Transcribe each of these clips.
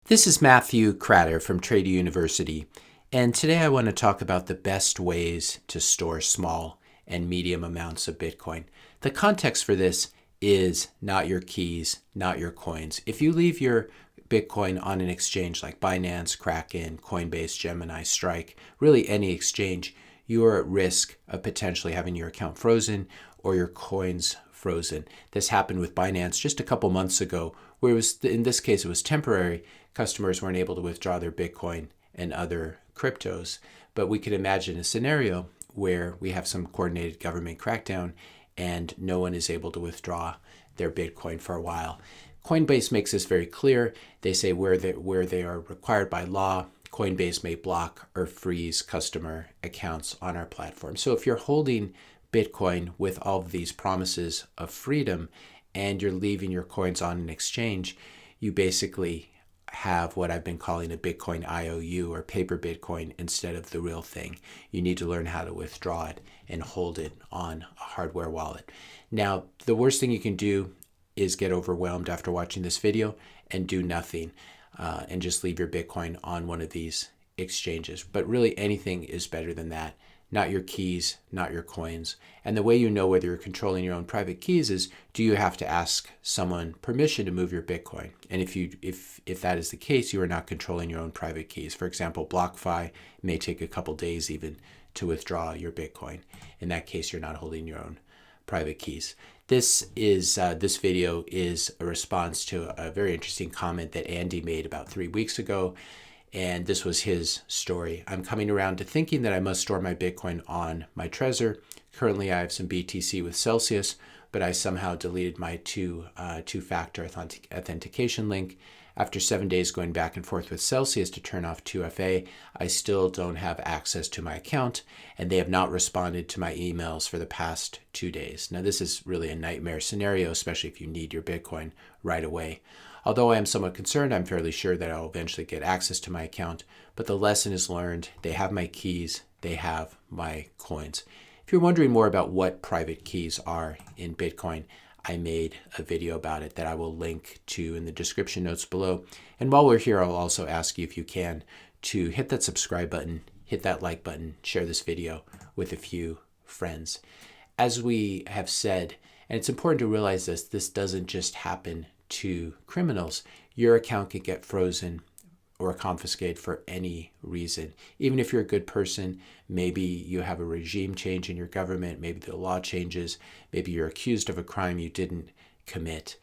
This is Matthew Cratter from Trader University, and today I want to talk about the best ways to store small and medium amounts of Bitcoin. The context for this is not your keys, not your coins. If you leave your Bitcoin on an exchange like Binance, Kraken, Coinbase, Gemini, Strike, really any exchange, you are at risk of potentially having your account frozen or your coins frozen. This happened with Binance just a couple months ago, where it was, in this case, it was temporary. Customers weren't able to withdraw their Bitcoin and other cryptos. But we could imagine a scenario where we have some coordinated government crackdown and no one is able to withdraw their Bitcoin for a while. Coinbase makes this very clear. They say where they are required by law, Coinbase may block or freeze customer accounts on our platform. So if you're holding Bitcoin with all of these promises of freedom and you're leaving your coins on an exchange, you basically have what I've been calling a Bitcoin IOU, or paper Bitcoin, instead of the real thing. You need to learn how to withdraw it and hold it on a hardware wallet. Now, the worst thing you can do is get overwhelmed after watching this video and do nothing and just leave your Bitcoin on one of these exchanges. But really, anything is better than that. Not your keys, not your coins. And the way you know whether you're controlling your own private keys is, do you have to ask someone permission to move your Bitcoin? And if that is the case, you are not controlling your own private keys. For example, BlockFi may take a couple days even to withdraw your Bitcoin. In that case, you're not holding your own private keys. This video is a response to a very interesting comment that Andy made about 3 weeks ago. And this was his story. I'm coming around to thinking that I must store my Bitcoin on my Trezor. Currently, I have some BTC with Celsius, but I somehow deleted my two-factor authentication link. After 7 days going back and forth with Celsius to turn off 2FA, I still don't have access to my account, and they have not responded to my emails for the past 2 days. Now, this is really a nightmare scenario, especially if you need your Bitcoin right away. Although I am somewhat concerned, I'm fairly sure that I'll eventually get access to my account, but the lesson is learned. They have my keys, they have my coins. If you're wondering more about what private keys are in Bitcoin, I made a video about it that I will link to in the description notes below. And while we're here, I'll also ask you, if you can, to hit that subscribe button, hit that like button, share this video with a few friends. As we have said, and it's important to realize this doesn't just happen to criminals. Your account could get frozen or confiscated for any reason. Even if you're a good person, maybe you have a regime change in your government, maybe the law changes, maybe you're accused of a crime you didn't commit.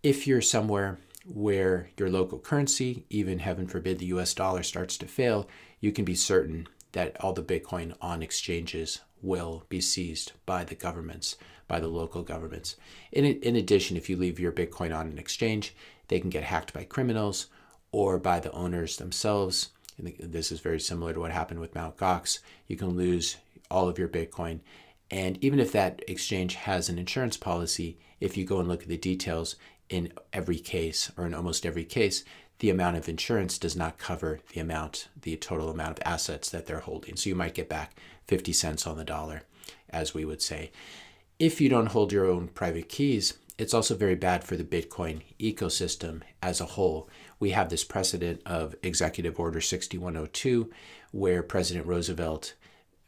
If you're somewhere where your local currency, even heaven forbid the US dollar, starts to fail, you can be certain that all the Bitcoin on exchanges will be seized by the governments, by the local governments. In addition, if you leave your Bitcoin on an exchange, they can get hacked by criminals or by the owners themselves. And this is very similar to what happened with Mt. Gox. You can lose all of your Bitcoin. And even if that exchange has an insurance policy, if you go and look at the details, in every case, or in almost every case, the amount of insurance does not cover the total amount of assets that they're holding. So you might get back 50 cents on the dollar, as we would say. If you don't hold your own private keys, it's also very bad for the Bitcoin ecosystem as a whole. We have this precedent of Executive Order 6102, where President Roosevelt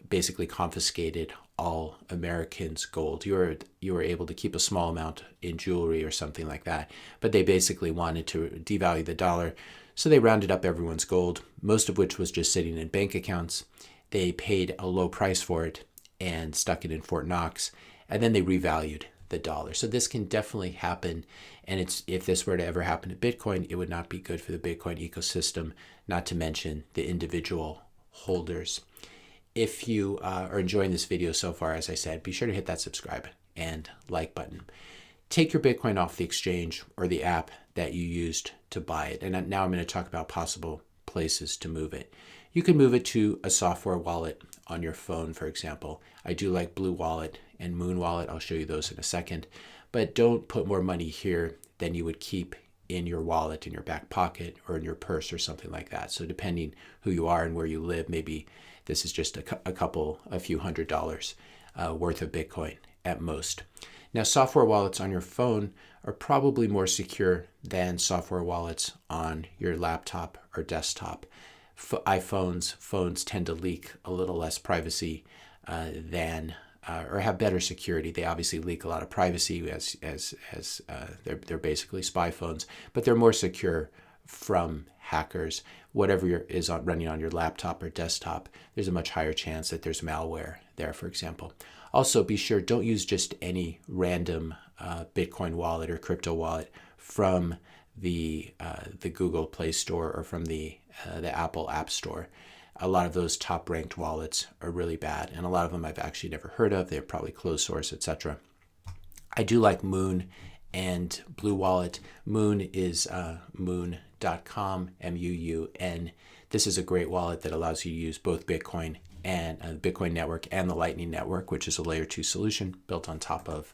basically confiscated all Americans' gold. You were able to keep a small amount in jewelry or something like that, but they basically wanted to devalue the dollar, so they rounded up everyone's gold, most of which was just sitting in bank accounts. They paid a low price for it and stuck it in Fort Knox, and then they revalued the dollar. So this can definitely happen, and if this were to ever happen to Bitcoin, it would not be good for the Bitcoin ecosystem, not to mention the individual holders. If you are enjoying this video so far, as I said, be sure to hit that subscribe and like button. Take your Bitcoin off the exchange or the app that you used to buy it. And now I'm going to talk about possible places to move it. You can move it to a software wallet on your phone, for example. I do like Blue Wallet and Moon Wallet. I'll show you those in a second. But don't put more money here than you would keep in your wallet, in your back pocket, or in your purse or something like that. So depending who you are and where you live, maybe this is just a few $100s worth of Bitcoin at most. Now, software wallets on your phone are probably more secure than software wallets on your laptop or desktop. Phones tend to leak a little less privacy or have better security. They obviously leak a lot of privacy as they're basically spy phones, but they're more secure from hackers. Whatever is running on your laptop or desktop, there's a much higher chance that there's malware there, for example. Also, be sure, don't use just any random Bitcoin wallet or crypto wallet from the Google Play Store or from the Apple App Store. A lot of those top-ranked wallets are really bad, and a lot of them I've actually never heard of. They're probably closed source, etc. I do like Muun and Blue Wallet. Muun is muun.com, M-U-U-N. This is a great wallet that allows you to use both Bitcoin and the Bitcoin network and the Lightning Network, which is a layer 2 solution built on top of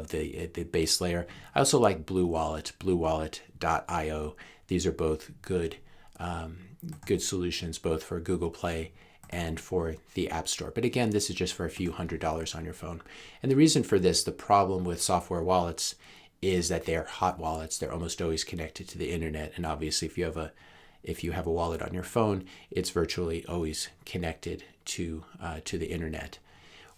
the base layer. I also like Blue Wallet, bluewallet.io. These are both good solutions, both for Google Play and for the App Store. But again, this is just for a few $100s on your phone. And the reason for this, the problem with software wallets is that they are hot wallets. They're almost always connected to the internet. And obviously, if you have a wallet on your phone, it's virtually always connected to the internet.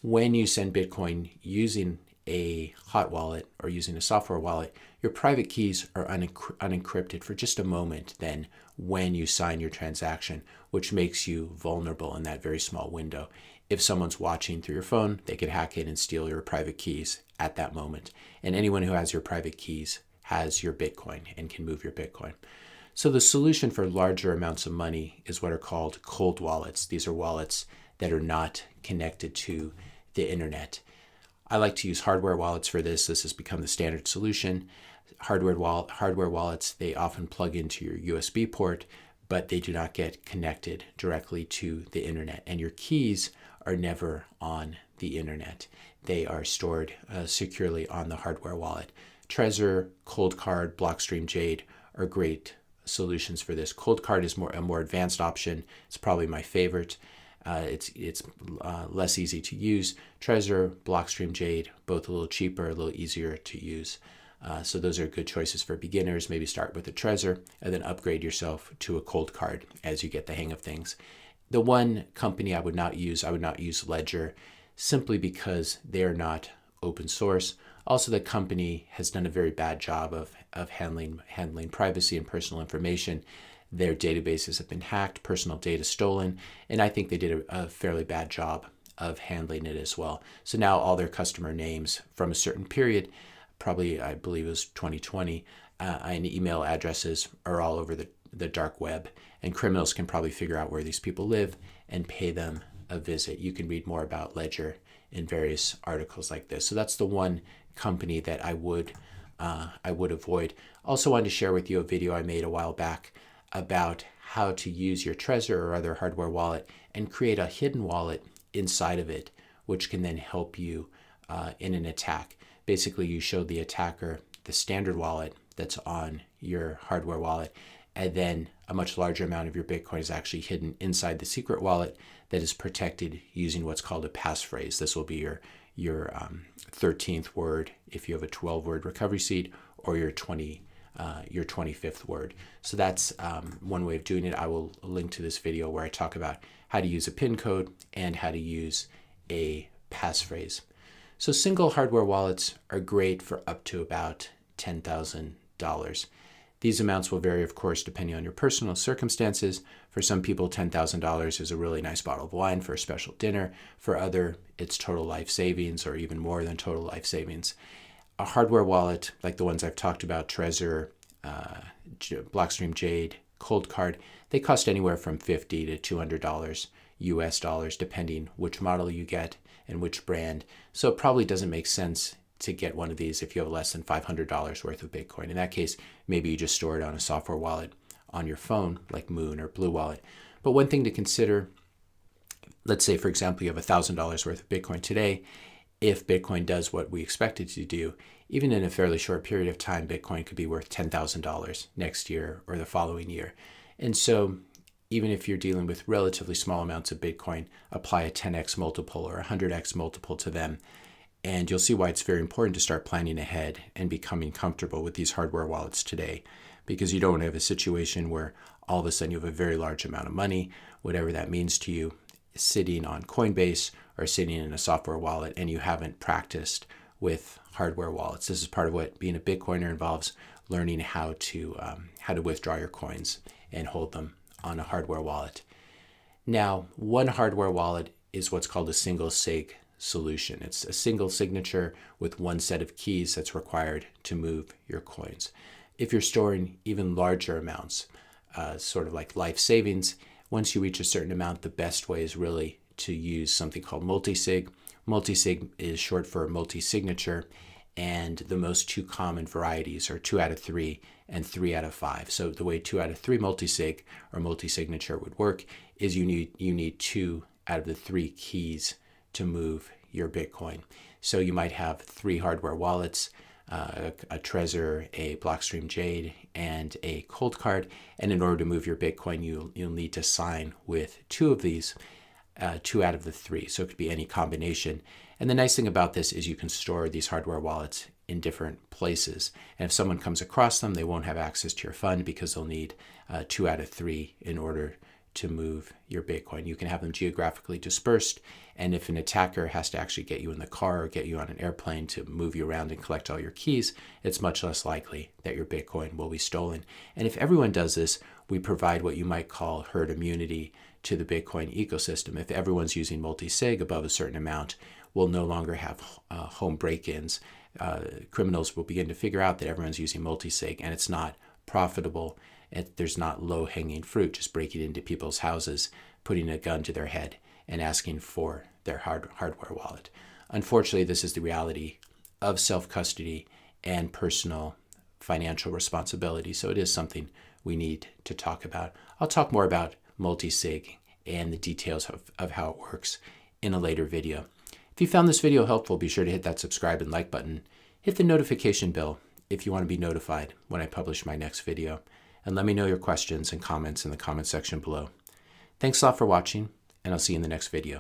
When you send Bitcoin using a hot wallet or using a software wallet, your private keys are unencrypted for just a moment then when you sign your transaction, which makes you vulnerable in that very small window. If someone's watching through your phone, they could hack in and steal your private keys at that moment. And anyone who has your private keys has your Bitcoin and can move your Bitcoin. So the solution for larger amounts of money is what are called cold wallets. These are wallets that are not connected to the internet. I like to use hardware wallets for this. This has become the standard solution. Hardware wallets, they often plug into your USB port, but they do not get connected directly to the internet. And your keys are never on the internet. They are stored securely on the hardware wallet. Trezor, Coldcard, Blockstream Jade are great solutions for this. Coldcard is a more advanced option. It's probably my favorite. It's less easy to use. Trezor, Blockstream Jade, both a little cheaper, a little easier to use. So those are good choices for beginners. Maybe start with a Trezor and then upgrade yourself to a Coldcard as you get the hang of things. The one company I would not use Ledger, simply because they are not open source. Also, the company has done a very bad job of handling privacy and personal information. Their databases have been hacked, personal data stolen, and I think they did a fairly bad job of handling it as well. So now all their customer names from a certain period, probably I believe it was 2020, and email addresses are all over the dark web, and criminals can probably figure out where these people live and pay them a visit. You can read more about Ledger in various articles like this. So that's the one company that I would avoid. Also wanted to share with you a video I made a while back about how to use your Trezor or other hardware wallet and create a hidden wallet inside of it, which can then help you in an attack. Basically, you show the attacker the standard wallet that's on your hardware wallet, and then a much larger amount of your Bitcoin is actually hidden inside the secret wallet that is protected using what's called a passphrase. This will be your 13th word if you have a 12-word recovery seed, or your 25th word. So that's one way of doing it. I will link to this video where I talk about how to use a PIN code and how to use a passphrase. So single hardware wallets are great for up to about $10,000. These amounts will vary, of course, depending on your personal circumstances. For some people, $10,000 is a really nice bottle of wine for a special dinner. For other, it's total life savings or even more than total life savings. A hardware wallet, like the ones I've talked about, Trezor, Blockstream Jade, Coldcard, they cost anywhere from $50 to $200 US dollars, depending which model you get and which brand. So it probably doesn't make sense to get one of these if you have less than $500 worth of Bitcoin. In that case, maybe you just store it on a software wallet on your phone, like Muun or Blue Wallet. But one thing to consider, let's say, for example, you have $1,000 worth of Bitcoin today. If Bitcoin does what we expect it to do, even in a fairly short period of time, Bitcoin could be worth $10,000 next year or the following year. And so even if you're dealing with relatively small amounts of Bitcoin, apply a 10x multiple or a 100x multiple to them, And you'll see why it's very important to start planning ahead and becoming comfortable with these hardware wallets today, because you don't want to have a situation where all of a sudden you have a very large amount of money, whatever that means to you, sitting on Coinbase or sitting in a software wallet, and you haven't practiced with hardware wallets. This is part of what being a Bitcoiner involves, learning how to withdraw your coins and hold them on a hardware wallet. Now, one hardware wallet is what's called a single sig solution. It's a single signature with one set of keys that's required to move your coins. If you're storing even larger amounts, sort of like life savings, once you reach a certain amount, the best way is really to use something called multisig. Multisig is short for multi-signature, and the most two common varieties are 2 out of 3 and 3 out of 5. So the way 2 out of 3 multisig or multi-signature would work is you need 2 out of the 3 keys to move your Bitcoin. So you might have 3 hardware wallets, a Trezor, a Blockstream Jade, and a Coldcard. And in order to move your Bitcoin, you'll need to sign with 2 of these, 2 out of the 3. So it could be any combination. And the nice thing about this is you can store these hardware wallets in different places. And if someone comes across them, they won't have access to your fund because they'll need 2 out of 3 in order to move your Bitcoin. You can have them geographically dispersed, and if an attacker has to actually get you in the car or get you on an airplane to move you around and collect all your keys, it's much less likely that your Bitcoin will be stolen. And if everyone does this, we provide what you might call herd immunity to the Bitcoin ecosystem. If everyone's using multi-sig above a certain amount, we'll no longer have home break-ins. Criminals will begin to figure out that everyone's using multi-sig and it's not profitable. There's not low-hanging fruit, just breaking into people's houses, putting a gun to their head, and asking for their hardware wallet. Unfortunately, this is the reality of self-custody and personal financial responsibility, so it is something we need to talk about. I'll talk more about multi-sig and the details of how it works in a later video. If you found this video helpful, be sure to hit that subscribe and like button. Hit the notification bell if you want to be notified when I publish my next video. And let me know your questions and comments in the comment section below. Thanks a lot for watching, and I'll see you in the next video.